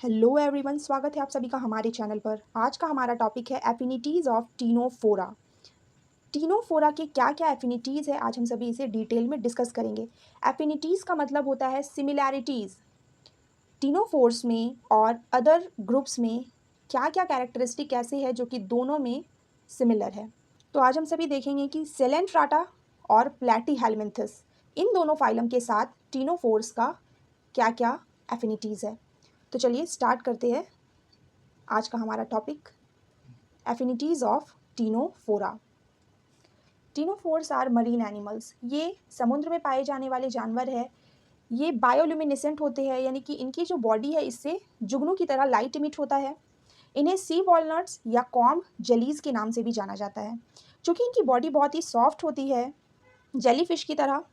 Hello everyone, स्वागत है आप सभी का हमारे चैनल पर। आज का हमारा टॉपिक है एफिनिटीज़ ऑफ टीनोफोरा। टीनोफोरा के क्या क्या एफिनिटीज़ है, आज हम सभी इसे डिटेल में डिस्कस करेंगे। एफिनिटीज़ का मतलब होता है सिमिलैरिटीज़। टीनोफोर्स में और अदर ग्रुप्स में क्या क्या कैरेक्टरिस्टिक ऐसे है जो कि दोनों में सिमिलर है। तो आज हम सभी देखेंगे कि सेलेंट्राटा और प्लैटीहेलमिन्थस, इन दोनों फाइलम के साथ टीनोफोर्स का क्या क्या एफिनिटीज़ है। तो चलिए स्टार्ट करते हैं आज का हमारा topic, affinities of Ctenophora. Ctenophores are marine animals, ये समुद्र में पाए जाने वाले जानवर है। ये बायोल्यूमिनेसेंट होते हैं, यानी कि इनकी जो बॉडी है इससे जुगनू की तरह लाइट इमिट होता है। इन्हें सी वॉलनट्स या कॉम्ब जेलीज के नाम से भी जाना जाता है। चूँकि इनकी बॉडी बहुत ही सॉफ्ट होती है, जेलीफिश की तरह,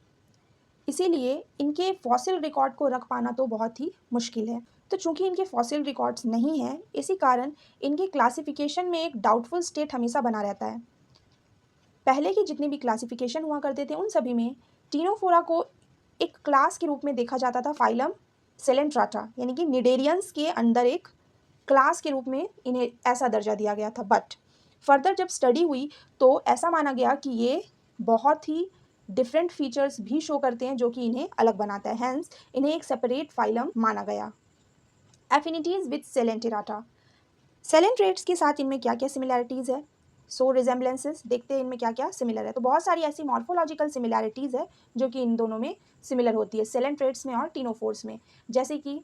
इसीलिए इनके फॉसिल रिकॉर्ड को रख पाना तो बहुत ही मुश्किल है। तो चूंकि इनके फॉसिल रिकॉर्ड्स नहीं हैं, इसी कारण इनके क्लासिफिकेशन में एक डाउटफुल स्टेट हमेशा बना रहता है। पहले की जितनी भी क्लासिफिकेशन हुआ करते थे उन सभी में टीनोफोरा को एक क्लास के रूप में देखा जाता था, फाइलम सेलेंट्राटा, यानी कि निडेरियंस के अंदर एक क्लास के रूप में इन्हें ऐसा दर्जा दिया गया था। बट फर्दर जब स्टडी हुई तो ऐसा माना गया कि ये बहुत ही डिफरेंट फीचर्स भी शो करते हैं जो कि इन्हें अलग बनाता है, हैंस इन्हें एक सेपरेट फाइलम माना गया। एफिनिटीज़ विद सेलेंटेराटा, सेलेंट्रेट्स के साथ इनमें क्या क्या सिमिलैरिटीज़ है, सो रिजेम्बलेंसेस, देखते हैं इनमें क्या क्या सिमिलर है। तो बहुत सारी ऐसी मॉर्फोलॉजिकल सिमिलैरिटीज़ है जो कि इन दोनों में सिमिलर होती है, सेलेंट्रेट्स में और टीनोफोर्स में। जैसे कि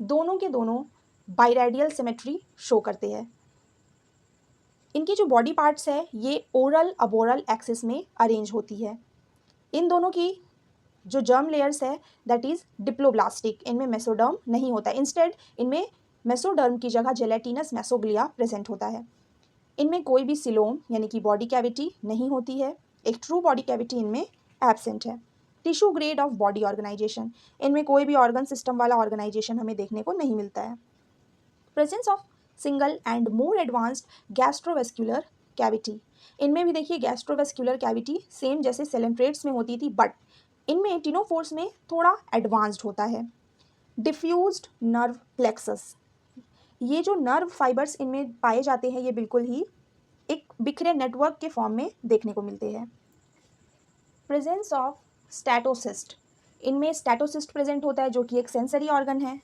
दोनों के दोनों बाइरेडियल सिमेट्री शो करते हैं। इनकी जो बॉडी पार्ट्स है ये ओरल अबोरल एक्सिस में अरेंज होती है। इन दोनों की जो जर्म लेयर्स है दैट इज डिप्लोब्लास्टिक, इनमें मेसोडर्म नहीं होता है, इंस्टेड इनमें मेसोडर्म की जगह जेलेटिनस मेसोग्लिया प्रेजेंट होता है। इनमें कोई भी सिलोम यानी कि बॉडी कैविटी नहीं होती है, एक ट्रू बॉडी कैविटी इनमें एब्सेंट है। Tissue grade of body organization, इनमें कोई भी ऑर्गन सिस्टम वाला ऑर्गेनाइजेशन हमें देखने को नहीं मिलता है। Presence of single and more advanced gastrovascular cavity, इनमें भी देखिए गैस्ट्रोवेस्क्यूलर कैविटी सेम जैसे सेलेंट्रेट्स में होती थी, बट इनमें टीनोफोर्स में थोड़ा एडवांस्ड होता है। डिफ्यूज्ड नर्व प्लेक्सस, ये जो नर्व फाइबर्स इनमें पाए जाते हैं ये बिल्कुल ही एक बिखरे नेटवर्क के फॉर्म में देखने को मिलते हैं। प्रेजेंस ऑफ स्टैटोसिस्ट, इनमें स्टैटोसिस्ट प्रेजेंट होता है जो कि एक सेंसरी ऑर्गन है।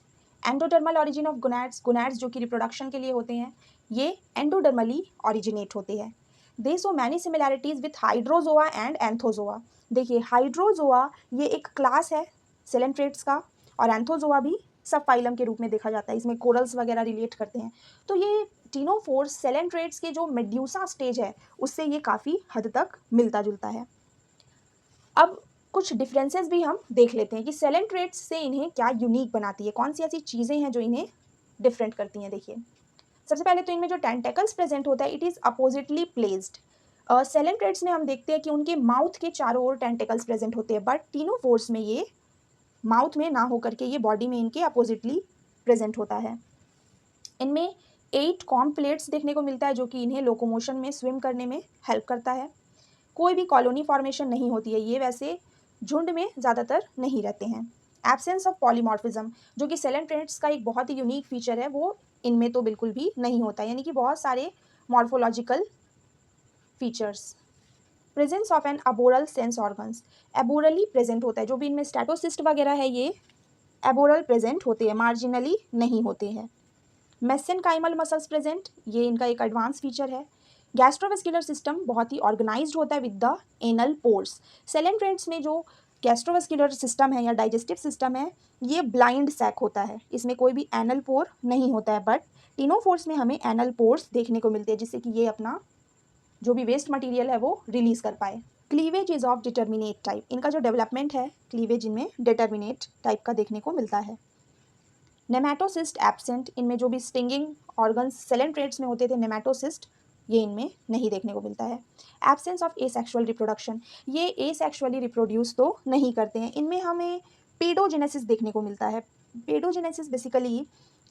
Endodermal origin of gonads, gonads जो कि रिप्रोडक्शन के लिए होते हैं ये एंडोडर्मली ऑरिजिनेट होते हैं। They show many similarities with Hydrozoa and Anthozoa, देखिए हाइड्रोजोआ ये एक क्लास है सेलेंट्रेट्स का, और एंथोजोआ भी सब फाइलम के रूप में देखा जाता है, इसमें कोरल्स वगैरह रिलेट करते हैं। तो ये टीनोफोर्स सेलेंट्रेट्स के जो मेड्यूसा स्टेज है उससे ये काफ़ी हद तक मिलता जुलता है। अब कुछ डिफरेंसेस भी हम देख लेते हैं कि सेलेंट्रेट्स से इन्हें क्या यूनिक बनाती है, कौन सी ऐसी चीज़ें हैं जो इन्हें डिफरेंट करती हैं। देखिए सबसे पहले तो इनमें जो टेंटेकल्स प्रेजेंट होता है इट इज़ अपोजिटली प्लेस्ड। सेलेंट्रेट्स में हम देखते हैं कि उनके माउथ के चारों ओर टेंटेकल्स प्रेजेंट होते हैं, बट टीनोफोर्स में ये माउथ में ना होकर के ये बॉडी में इनके अपोजिटली प्रेजेंट होता है। इनमें 8 कॉम्ब प्लेट्स देखने को मिलता है जो कि इन्हें लोकोमोशन में, स्विम करने में हेल्प करता है। कोई भी कॉलोनी फॉर्मेशन नहीं होती है, ये वैसे झुंड में ज़्यादातर नहीं रहते हैं। एब्सेंस ऑफ पॉलीमॉर्फिज्म, जो कि सेलेंट्रेट्स का एक बहुत ही यूनिक फीचर है, वो इनमें तो बिल्कुल भी नहीं होता, यानी कि बहुत सारे morphological features. Presence of an aboral sense organs, aborally present होता है, जो भी इनमें स्टैटोसिस्ट वगैरह है ये एबोरल प्रेजेंट होते हैं, मार्जिनली नहीं होते हैं। मेसेनकाइमल मसल्स प्रेजेंट, ये इनका एक एडवांस फीचर है। गैस्ट्रोवेस्कुलर सिस्टम बहुत ही ऑर्गेनाइज्ड होता है विद द एनल पोर्स। सेलेंट्रेट्स में जो गैस्ट्रोवेस्कुलर सिस्टम है या डाइजेस्टिव सिस्टम है ये ब्लाइंड सैक होता है, इसमें कोई भी एनल पोर नहीं होता है, बट टीनोफोर्स में हमें एनल पोर्स देखने को मिलते हैं जिससे कि ये अपना जो भी वेस्ट मटेरियल है वो रिलीज कर पाए। Cleavage is of determinate type, इनका जो डेवलपमेंट है क्लीवेज इनमें डिटर्मिनेट टाइप का देखने को मिलता है। नेमेटोसिस्ट एब्सेंट, इनमें जो भी स्टिंगिंग ऑर्गन्स सेलेंट्रेट्स में होते थे नेमेटोसिस्ट ये इनमें नहीं देखने को मिलता है। एब्सेंस ऑफ एसेक्सुअल रिप्रोडक्शन, ये एसेक्सुअली रिप्रोड्यूस तो नहीं करते हैं, इनमें हमें पेडोजेनेसिस देखने को मिलता है। पेडोजेनेसिस बेसिकली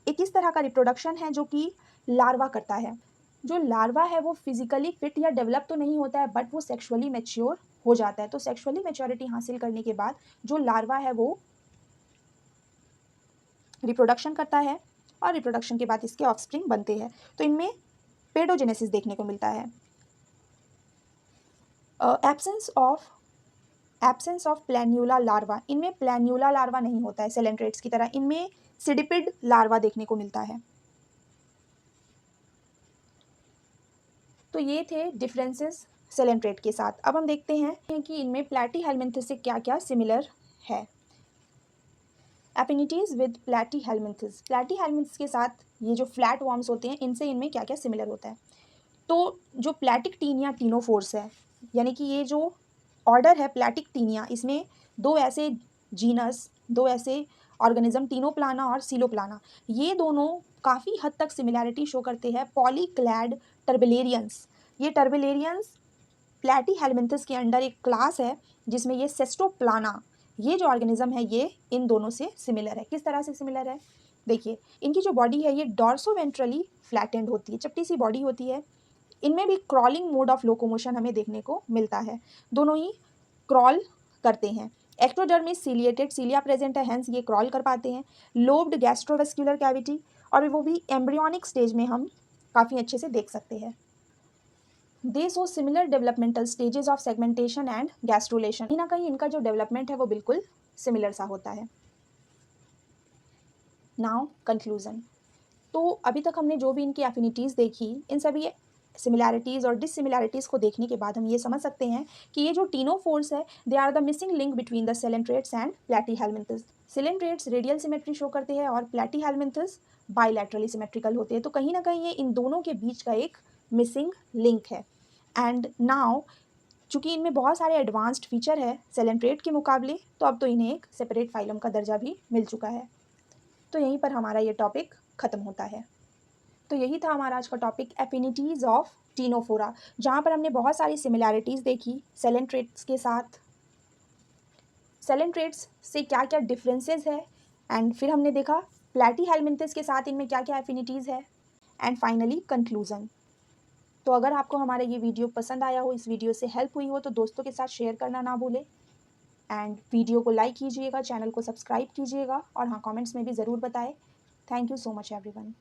एक इस तरह का रिप्रोडक्शन है जो कि लार्वा करता है। जो लार्वा है वो फिजिकली फिट या डेवलप तो नहीं होता है, बट वो सेक्सुअली मैच्योर हो जाता है। तो सेक्सुअली मैच्योरिटी हासिल करने के बाद जो लार्वा है वो रिप्रोडक्शन करता है और रिप्रोडक्शन के बाद इसके ऑफस्प्रिंग बनते हैं। तो इनमें पेडोजेनेसिस देखने को मिलता है। एब्सेंस ऑफ प्लैन्यूला लार्वा, इनमें प्लैन्यूला लार्वा नहीं होता है सेलेंट्रेट्स की तरह, इनमें सिडिपिड लार्वा देखने को मिलता है। तो ये थे डिफरेंसेस सेलेंट्रेट के साथ। अब हम देखते हैं कि इनमें प्लैटीहेल्मिन्थस से क्या क्या सिमिलर है। एफिनिटीज़ विद प्लैटीहेल्मिन्थस, प्लैटीहेल्मिन्थस के साथ ये जो फ्लैट वॉर्म्स होते हैं इनसे इनमें क्या क्या सिमिलर होता है। तो जो प्लैटिक्टीनिया टीनोफोर्स है, यानी कि ये जो ऑर्डर है प्लैटिक्टीनिया, इसमें दो ऐसे जीनस, दो ऐसे ऑर्गेनिज्म टीनोप्लाना और सीलोप्लाना, ये दोनों काफ़ी हद तक सिमिलैरिटी शो करते हैं पॉलीक्लैड टर्बेलेरियंस। ये टर्बेलेरियंस प्लैटीहेल्मिन्थस के अंडर एक क्लास है जिसमें ये सेस्टोप्लाना, ये जो ऑर्गेनिज्म है ये इन दोनों से सिमिलर है। किस तरह से सिमिलर है, देखिए इनकी जो बॉडी है ये डॉर्सोवेंट्रली फ्लैटेंड होती है, चपटी सी बॉडी होती है। इनमें भी क्रॉलिंग मोड ऑफ लोकोमोशन हमें देखने को मिलता है, दोनों ही क्रॉल करते हैं। एक्टोडर्मिस सीलिएटेड, सीलिया प्रेजेंट है, हेंस ये क्रॉल कर पाते हैं। लोब्ड गैस्ट्रोवेस्कुलर कैविटी, और वो भी एम्ब्रियोनिक स्टेज में हम काफ़ी अच्छे से देख सकते हैं। They show similar developmental stages of segmentation and gastrulation, कहीं ना कहीं इनका जो डेवलपमेंट है वो बिल्कुल सिमिलर सा होता है। नाउ कंक्लूजन, तो अभी तक हमने जो भी इनकी एफिनिटीज़ देखी, इन सभी सिमिलैरिटीज़ और डिससिमिलैरिटीज़ को देखने के बाद हम ये समझ सकते हैं कि ये जो टीनोफोर्स है they are the missing link between the coelenterates and platyhelminthes. Coelenterates radial symmetry show करते हैं और प्लैटीहेल्मिन्थस बाइलैटरली सिमेट्रिकल होते हैं। तो कहीं ना कहीं ये इन दोनों के बीच का एक मिसिंग लिंक है। एंड नाउ चूँकि इनमें बहुत सारे एडवांस्ड फीचर है सेलेंट्रेट के मुकाबले, तो अब तो इन्हें एक सेपरेट फाइलम का दर्जा भी मिल चुका है। तो यहीं पर हमारा ये टॉपिक ख़त्म होता है। तो यही था हमारा आज का टॉपिक, एफिनिटीज़ ऑफ टीनोफोरा, जहाँ पर हमने बहुत सारी सिमिलैरिटीज़ देखी सेलेंट्रेट्स के साथ, सेलेंट्रेट्स से क्या क्या डिफरेंसेस है, एंड फिर हमने देखा प्लैटीहेल्मिन्थस के साथ इनमें क्या क्या एफिनिटीज़ है, एंड फाइनली कंक्लूज़न। तो अगर आपको हमारा ये वीडियो पसंद आया हो, इस वीडियो से हेल्प हुई हो, तो दोस्तों के साथ शेयर करना ना भूलें, एंड वीडियो को लाइक कीजिएगा, चैनल को सब्सक्राइब कीजिएगा, और हाँ कमेंट्स में भी ज़रूर बताएं। Thank you so much everyone.